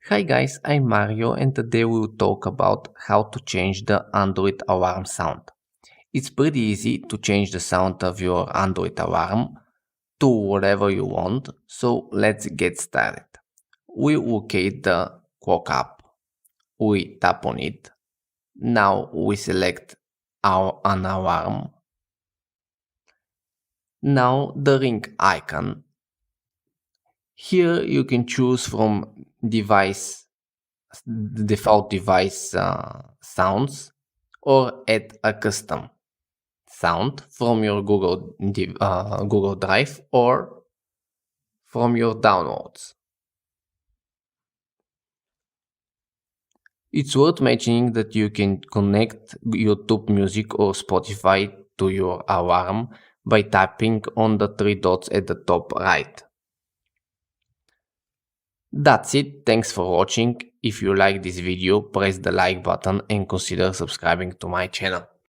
Hi guys, I'm Mario and today we will talk about how to change the Android alarm sound. It's pretty easy to change the sound of your Android alarm to whatever you want, so let's get started. We locate the clock app, we tap on it. Now we select an alarm. Now the ring icon. Here you can choose from the default device sounds or add a custom sound from your Google Drive or from your downloads. It's worth mentioning that you can connect YouTube Music or Spotify to your alarm by tapping on the three dots at the top right. That's it, thanks for watching. If you like this video, press the like button and consider subscribing to my channel.